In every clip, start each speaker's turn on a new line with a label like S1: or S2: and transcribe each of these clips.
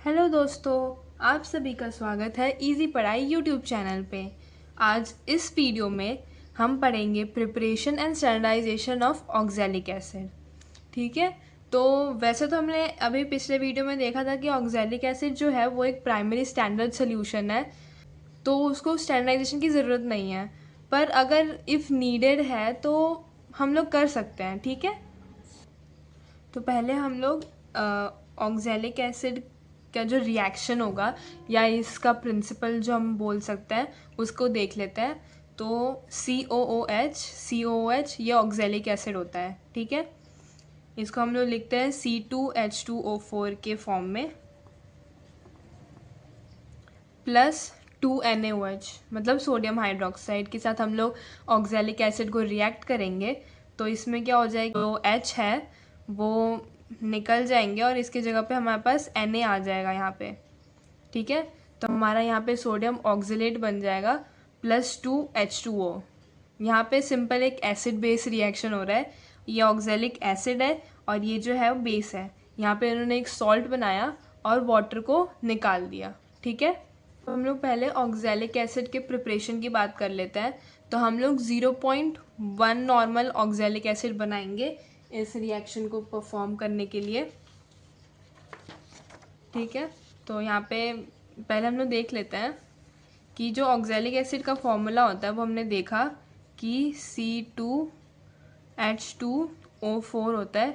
S1: Hello दोस्तों, आप सभी का स्वागत है इजी पढ़ाई यूट्यूब चैनल पे। आज इस वीडियो में हम पढ़ेंगे preparation and standardisation of oxalic acid. ठीक है, तो वैसे तो हमने अभी पिछले वीडियो में देखा था कि ऑक्सैलिक एसिड जो है वो एक प्राइमरी स्टैंडर्ड सोल्यूशन है, तो उसको स्टैंडर्डाइजेशन की ज़रूरत नहीं है। पर अगर इफ़ नीडेड है तो हम लोग कर सकते हैं। ठीक है, तो पहले हम लोग ऑक्सैलिक एसिड का जो रिएक्शन होगा या इसका प्रिंसिपल जो हम बोल सकते हैं उसको देख लेते हैं। तो COOH ये ऑक्सैलिक एसिड होता है। ठीक है, इसको हम लोग लिखते हैं C2H2O4 के फॉर्म में प्लस 2NaOH, मतलब सोडियम हाइड्रोक्साइड के साथ हम लोग ऑक्सैलिक एसिड को रिएक्ट करेंगे। तो इसमें क्या हो जाएगा, जो H है वो निकल जाएंगे और इसके जगह पे हमारे पास Na आ जाएगा यहाँ पे। ठीक है, तो हमारा यहाँ पे सोडियम ऑक्सलेट बन जाएगा प्लस 2H2O। यहाँ पे सिंपल एक एसिड बेस रिएक्शन हो रहा है। ये ऑक्सैलिक एसिड है और ये जो है वो बेस है। यहाँ पे इन्होंने एक सॉल्ट बनाया और वाटर को निकाल दिया। ठीक है, तो हम लोग पहले ऑक्सैलिक एसिड के प्रिपरेशन की बात कर लेते हैं। तो हम लोग 0.1 नॉर्मल ऑक्सैलिक एसिड बनाएंगे इस रिएक्शन को परफॉर्म करने के लिए। ठीक है, तो यहाँ पे पहले हम लोग देख लेते हैं कि जो ऑक्सैलिक एसिड का फॉर्मूला होता है वो हमने देखा कि C2H2O4 होता है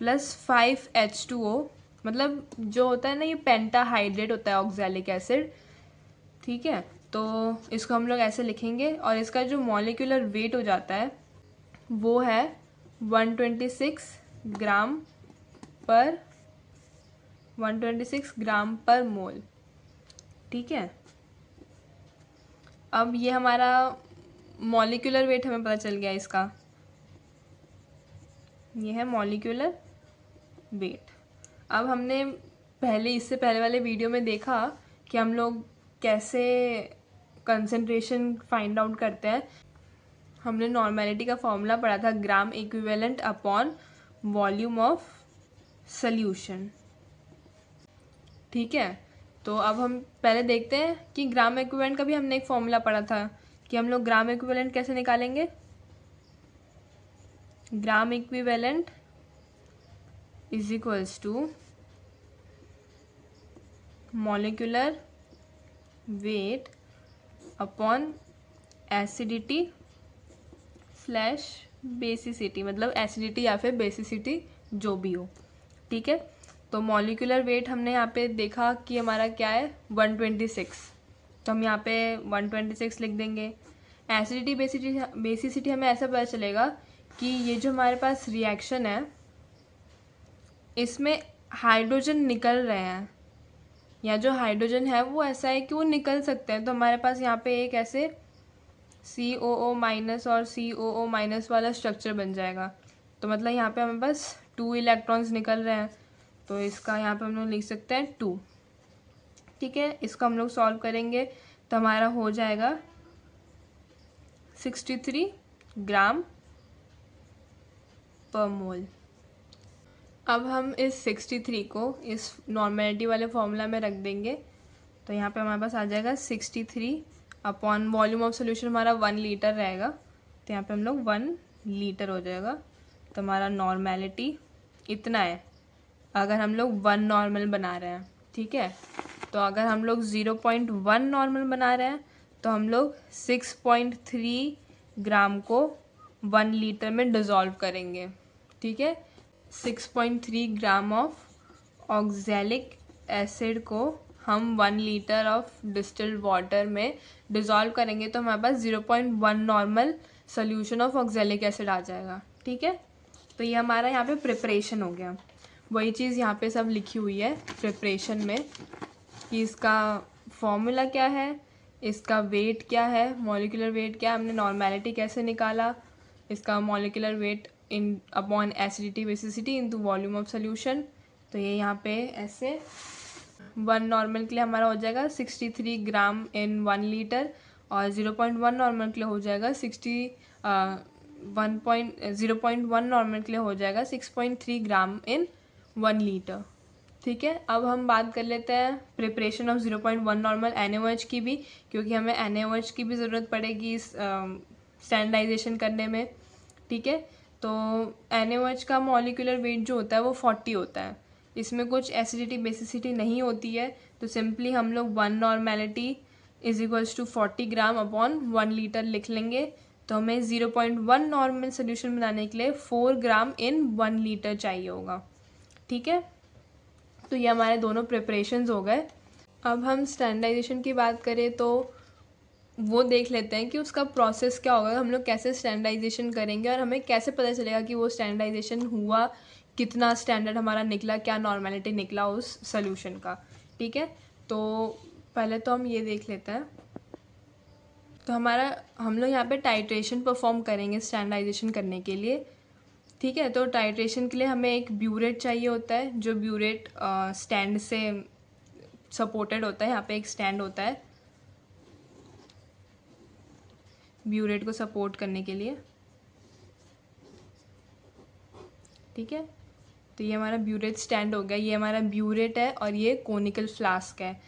S1: प्लस 5H2O, मतलब जो होता है ना ये पेंटाहाइड्रेट होता है ऑक्सैलिक एसिड। ठीक है, तो इसको हम लोग ऐसे लिखेंगे और इसका जो मॉलिक्यूलर वेट हो जाता है वो है 126 ग्राम पर 126 ग्राम पर मोल। ठीक है, अब ये हमारा मॉलिक्यूलर वेट हमें पता चल गया इसका, ये है मॉलिक्यूलर वेट। अब हमने इससे पहले वाले वीडियो में देखा कि हम लोग कैसे कंसंट्रेशन फाइंड आउट करते हैं। हमने नॉर्मेलिटी का फॉर्मूला पढ़ा था, gram equivalent upon volume of solution. ठीक है, तो अब हम पहले देखते हैं कि ग्राम इक्विवेलेंट का भी हमने एक फॉर्मूला पढ़ा था कि हम लोग ग्राम इक्विवेलेंट कैसे निकालेंगे। Gram equivalent is equals to molecular weight upon acidity slash basicity, मतलब एसिडिटी या फिर बेसिसिटी जो भी हो। ठीक है, तो मॉलिक्यूलर वेट हमने यहाँ पे देखा कि हमारा क्या है 126, तो हम यहाँ पे 126 लिख देंगे। एसिडिटी बेसिसिटी हमें ऐसा पता चलेगा कि ये जो हमारे पास रिएक्शन है इसमें हाइड्रोजन निकल रहे हैं, या जो हाइड्रोजन है वो ऐसा है कि वो निकल सकते हैं। तो हमारे पास यहाँ पे एक ऐसे COO माइनस और COO माइनस वाला स्ट्रक्चर बन जाएगा। तो मतलब यहाँ पे हमारे पास 2 इलेक्ट्रॉन्स निकल रहे हैं, तो इसका यहाँ पे हम लोग लिख सकते हैं 2। ठीक है, इसको हम लोग सॉल्व करेंगे तो हमारा हो जाएगा 63 ग्राम पर मोल। अब हम इस 63 को इस नॉर्मेलिटी वाले फॉर्मूला में रख देंगे। तो यहाँ पे हमारे पास आ जाएगा 63 अपॉन वॉल्यूम ऑफ सोल्यूशन हमारा 1 लीटर रहेगा, तो यहाँ पे हम लोग 1 लीटर हो जाएगा। तो हमारा नॉर्मेलिटी इतना है अगर हम लोग 1 नॉर्मल बना रहे हैं। ठीक है, तो अगर हम लोग 0.1 नॉर्मल बना रहे हैं तो हम लोग 6.3 ग्राम को 1 लीटर में डिज़ोल्व करेंगे। ठीक है, 6.3 ग्राम ऑफ ऑक्सैलिक एसिड को हम 1 लीटर ऑफ डिस्टिल्ड वाटर में डिज़ोल्व करेंगे तो हमारे पास 0.1 normal solution of oxalic acid आ जाएगा। ठीक है, तो ये हमारा यहाँ पे प्रिपरेशन हो गया। वही चीज़ यहाँ पे सब लिखी हुई है प्रिपरेशन में कि इसका फॉर्मूला क्या है, इसका वेट क्या है, मॉलिक्यूलर वेट क्या है, हमने नॉर्मेलिटी कैसे निकाला, इसका molecular weight in upon acidity basicity into volume of solution. तो ये यहाँ पे ऐसे 1 नॉर्मल के लिए हमारा हो जाएगा 63 ग्राम इन 1 लीटर और 0.1 नॉर्मल के लिए हो जाएगा 0.1 नॉर्मल के लिए हो जाएगा 6.3 ग्राम इन 1 लीटर। ठीक है, अब हम बात कर लेते हैं प्रिपरेशन ऑफ 0.1 नॉर्मल NaOH की भी, क्योंकि हमें NaOH की भी ज़रूरत पड़ेगी इस स्टैंडर्डाइजेशन करने में। ठीक है, तो NaOH का मॉलिक्यूलर वेट जो होता है वो 40 होता है। इसमें कुछ एसिडिटी बेसिसिटी नहीं होती है, तो सिंपली हम लोग 1 normality is equals to 40 gram upon 1 litre लिख लेंगे। तो हमें 0.1 नॉर्मल सोल्यूशन बनाने के लिए 4 ग्राम इन 1 लीटर चाहिए होगा। ठीक है, तो ये हमारे दोनों प्रिपरेशंस हो गए। अब हम स्टैंडर्डाइजेशन की बात करें तो वो देख लेते हैं कि उसका प्रोसेस क्या होगा, हम लोग कैसे स्टैंडर्डाइजेशन करेंगे और हमें कैसे पता चलेगा कि वो स्टैंडर्डाइजेशन हुआ, कितना स्टैंडर्ड हमारा निकला, क्या नॉर्मेलिटी निकला उस सोल्यूशन का। ठीक है, तो पहले तो हम ये देख लेते हैं। तो हम लोग यहाँ पे टाइट्रेशन परफॉर्म करेंगे स्टैंडर्डाइजेशन करने के लिए। ठीक है, तो टाइट्रेशन के लिए हमें एक ब्यूरेट चाहिए होता है, जो ब्यूरेट स्टैंड से सपोर्टेड होता है। यहाँ पे एक स्टैंड होता है ब्यूरेट को सपोर्ट करने के लिए। ठीक है, तो ये हमारा ब्यूरेट स्टैंड हो गया, ये हमारा ब्यूरेट है और ये कोनिकल फ्लास्क है।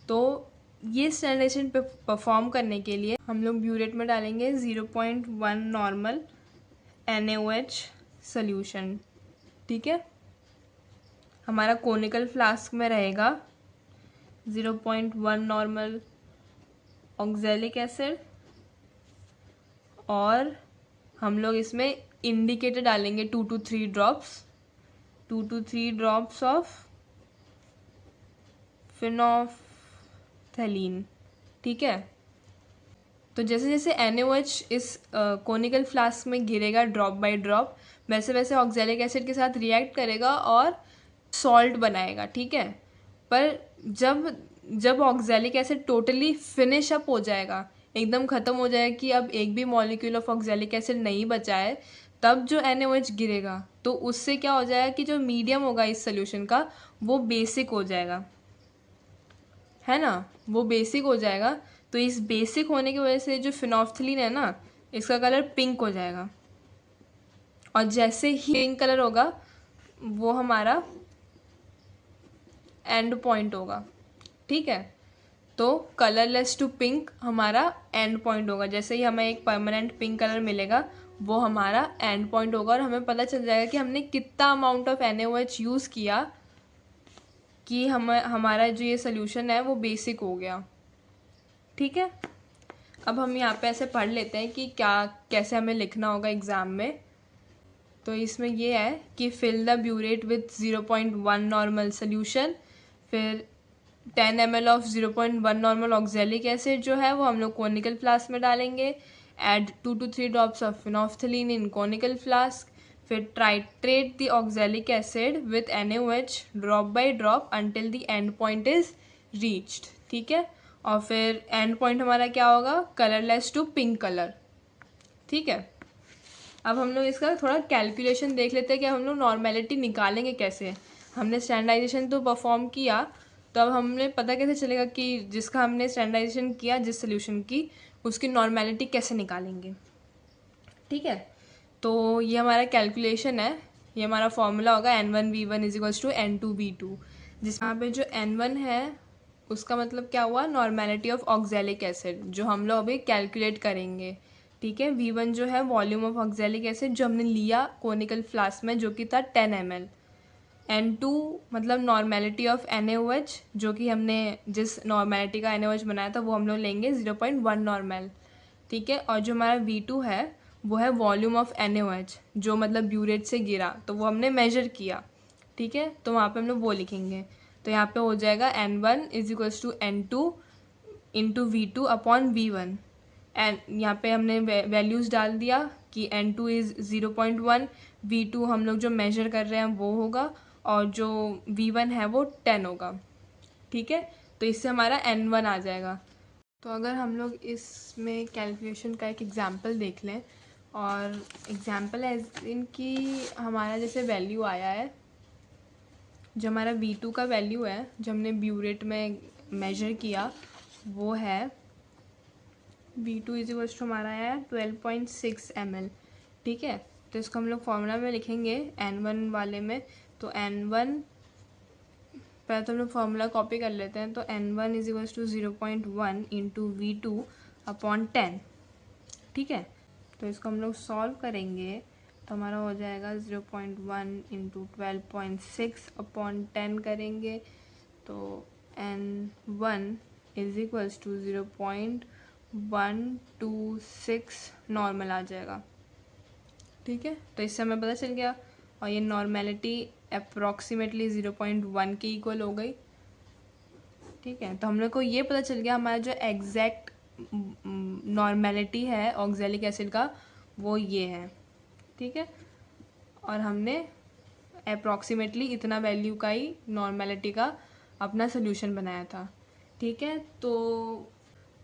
S1: तो ये स्टैंडर्डाइजेशन परफॉर्म करने के लिए हम लोग ब्यूरेट में डालेंगे 0.1 नॉर्मल NaOH सोल्यूशन। ठीक है, हमारा कोनिकल फ्लास्क में रहेगा 0.1 नॉर्मल ऑक्सैलिक एसिड और हम लोग इसमें इंडिकेटर डालेंगे 2 to 3 ड्रॉप्स ऑफ फिनोल्फथलीन। ठीक है, तो जैसे जैसे NaOH इस कोनिकल फ्लास्क में गिरेगा ड्रॉप बाय ड्रॉप, वैसे वैसे ऑक्सैलिक एसिड के साथ रिएक्ट करेगा और सॉल्ट बनाएगा। ठीक है, पर जब oxalic acid totally finish up हो जाएगा, एकदम ख़त्म हो जाएगा कि अब एक भी मॉलिक्यूल ऑफ ऑक्सैलिक एसिड नहीं बचा है, तब जो NaOH गिरेगा तो उससे क्या हो जाएगा कि जो मीडियम होगा इस सोल्यूशन का वो बेसिक हो जाएगा, है ना, वो बेसिक हो जाएगा। तो इस बेसिक होने की वजह से जो फिनोल्फथलीन है ना, इसका कलर पिंक हो जाएगा, और जैसे ही पिंक कलर होगा वो हमारा एंड पॉइंट होगा। ठीक है, तो कलरलेस टू पिंक हमारा एंड पॉइंट होगा। जैसे ही हमें एक परमानेंट पिंक कलर मिलेगा वो हमारा एंड पॉइंट होगा, और हमें पता चल जाएगा कि हमने कितना अमाउंट ऑफ NaOH यूज़ किया कि हमारा जो ये सोल्यूशन है वो बेसिक हो गया। ठीक है, अब हम यहाँ पे ऐसे पढ़ लेते हैं कि कैसे हमें लिखना होगा एग्ज़ाम में। तो इसमें ये है कि fill the burette with 0.1 normal solution, फिर 10 ml of 0.1 normal oxalic acid जो है वो हम लोग कोनिकल फ्लास्क में डालेंगे। Add 2 to 3 drops of phenolphthalein in conical flask, फिर titrate the oxalic acid with NaOH drop by drop until the end point is reached. ठीक है, और फिर एंड पॉइंट हमारा क्या होगा, कलरलेस टू पिंक कलर। ठीक है, अब हम लोग इसका थोड़ा कैलकुलेशन देख लेते हैं कि हम लोग नॉर्मेलिटी निकालेंगे कैसे। हमने स्टैंडर्डाइजेशन तो परफॉर्म किया, तो अब हमें पता कैसे चलेगा कि जिसका हमने स्टैंडर्डाइजेशन किया जिस सोल्यूशन की, उसकी नॉर्मेलिटी कैसे निकालेंगे। ठीक है, तो ये हमारा कैलकुलेशन है, ये हमारा फॉर्मूला होगा N1V1 is equals to N2V2, जिसमें यहाँ पे जो N1 है उसका मतलब क्या हुआ, नॉर्मेलिटी ऑफ ऑक्सैलिक एसिड, जो हम लोग अभी कैलकुलेट करेंगे। ठीक है, V1 जो है वॉल्यूम ऑफ ऑक्सैलिक एसिड जो हमने लिया कोनिकल फ्लास्क में, जो कि था 10 ml। N2 मतलब नॉर्मेलिटी ऑफ NaOH, जो कि हमने जिस नॉर्मेलिटी का NaOH बनाया था वो हम लोग लेंगे 0.1 नॉर्मल। ठीक है, और जो हमारा V2 है वो है वॉल्यूम ऑफ NaOH, जो मतलब ब्यूरेट से गिरा तो वो हमने मेजर किया। ठीक है, तो वहाँ पे हम लोग वो लिखेंगे। तो यहाँ पे हो जाएगा N1 is equals to N2 into V2 upon V1। And यहाँ पे हमने वैल्यूज़ डाल दिया कि N2 इज़ 0.1, V2 हम लोग जो मेजर कर रहे हैं वो होगा, और जो V1 है वो 10 होगा। ठीक है, तो इससे हमारा N1 आ जाएगा। तो अगर हम लोग इसमें कैलकुलेशन का एक एग्जांपल देख लें, और एग्जांपल है इनकी हमारा जैसे वैल्यू आया है, जो हमारा V2 का वैल्यू है जो हमने ब्यूरेट में मेजर किया वो है V2 इज इक्वल्स टू हमारा है 12.6 ml। ठीक है, तो इसको हम लोग फॉर्मूला में लिखेंगे N1 वाले में, तो N1 पहले तो हम लोग फार्मूला कॉपी कर लेते हैं। तो n1 is equals to 0.1 into V2 upon 10, ठीक है। तो इसको हम लोग सॉल्व करेंगे तो हमारा हो जाएगा 0.1 इंटू 12.6 अपॉन 10 करेंगे तो n1 is equals to 0.126 normal आ जाएगा, ठीक है। तो इससे हमें पता चल गया, और ये नॉर्मेलिटी अप्रॉक्सीमेटली 0.1 के इक्वल हो गई, ठीक है। तो हम लोग को ये पता चल गया हमारा जो एग्जैक्ट नॉर्मेलिटी है ऑक्सैलिक एसिड का वो ये है, ठीक है। और हमने अप्रॉक्सीमेटली इतना वैल्यू का ही नॉर्मेलिटी का अपना सोल्यूशन बनाया था, ठीक है। तो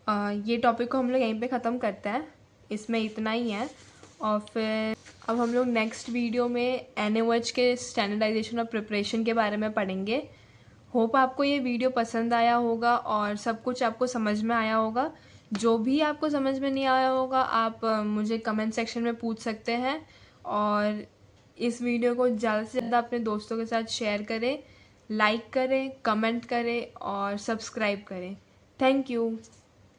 S1: ये टॉपिक को हम लोग यहीं पे ख़त्म करते हैं, इसमें इतना ही है। और फिर अब हम लोग नेक्स्ट वीडियो में NaOH के स्टैंडर्डाइजेशन और प्रिपरेशन के बारे में पढ़ेंगे। होप आपको ये वीडियो पसंद आया होगा और सब कुछ आपको समझ में आया होगा। जो भी आपको समझ में नहीं आया होगा आप मुझे कमेंट सेक्शन में पूछ सकते हैं, और इस वीडियो को ज़्यादा से ज़्यादा अपने दोस्तों के साथ शेयर करें, लाइक करें, कमेंट करें और सब्सक्राइब करें। Thank you.